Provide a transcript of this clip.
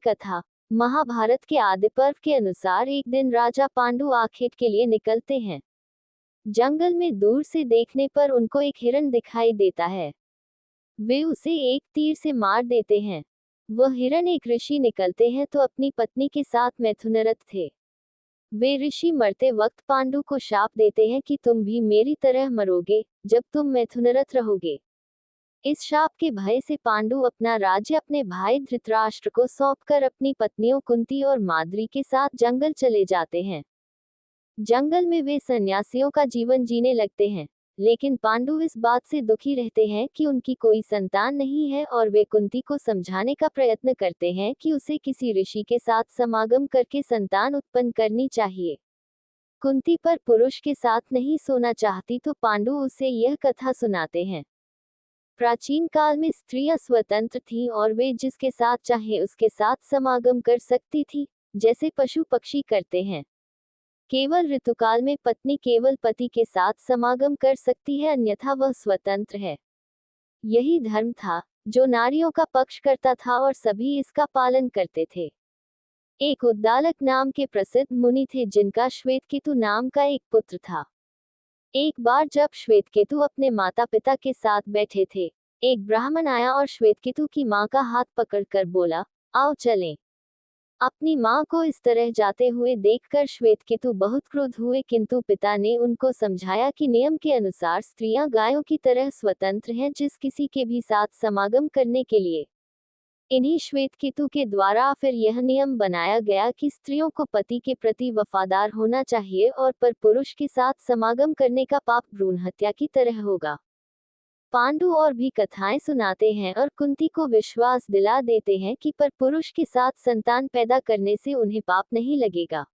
कथा। महाभारत के आदि पर्व के अनुसार एक दिन राजा पांडु आखेट के लिए निकलते हैं। जंगल में दूर से देखने पर उनको एक हिरण दिखाई देता है। वे उसे एक तीर से मार देते हैं। वह हिरण एक ऋषि निकलते हैं तो अपनी पत्नी के साथ मैथुनरत थे। वे ऋषि मरते वक्त पांडु को शाप देते हैं कि तुम भी मेरी तरह मरोगे जब तुम मैथुनरत रहोगे। इस शाप के भय से पांडु अपना राज्य अपने भाई धृतराष्ट्र को सौंपकर अपनी पत्नियों कुंती और माद्री के साथ जंगल चले जाते हैं। जंगल में वे सन्यासियों का जीवन जीने लगते हैं, लेकिन पांडु इस बात से दुखी रहते हैं कि उनकी कोई संतान नहीं है और वे कुंती को समझाने का प्रयत्न करते हैं कि उसे किसी ऋषि के साथ समागम करके संतान उत्पन्न करनी चाहिए। कुंती पर पुरुष के साथ नहीं सोना चाहती तो पांडु उसे यह कथा सुनाते हैं। प्राचीन काल में स्त्रियां स्वतंत्र थीं और वे जिसके साथ चाहे उसके साथ समागम कर सकती थी, जैसे पशु पक्षी करते हैं। केवल ऋतुकाल में पत्नी केवल पति के साथ समागम कर सकती है, अन्यथा वह स्वतंत्र है। यही धर्म था जो नारियों का पक्ष करता था और सभी इसका पालन करते थे। एक उद्दालक नाम के प्रसिद्ध मुनि थे जिनका श्वेतकेतु नाम का एक पुत्र था। एक बार जब श्वेतकेतु अपने माता पिता के साथ बैठे थे, एक ब्राह्मण आया और श्वेतकेतु की मां का हाथ पकड़कर बोला, आओ चलें। अपनी मां को इस तरह जाते हुए देखकर श्वेतकेतु बहुत क्रुद्ध हुए, किंतु पिता ने उनको समझाया कि नियम के अनुसार स्त्रियां गायों की तरह स्वतंत्र हैं, जिस किसी के भी साथ समागम करने के लिए। इन्हीं श्वेतकेतु के द्वारा फिर यह नियम बनाया गया कि स्त्रियों को पति के प्रति वफादार होना चाहिए और पर पुरुष के साथ समागम करने का पाप भ्रूण हत्या की तरह होगा। पांडु और भी कथाएं सुनाते हैं और कुंती को विश्वास दिला देते हैं कि पर पुरुष के साथ संतान पैदा करने से उन्हें पाप नहीं लगेगा।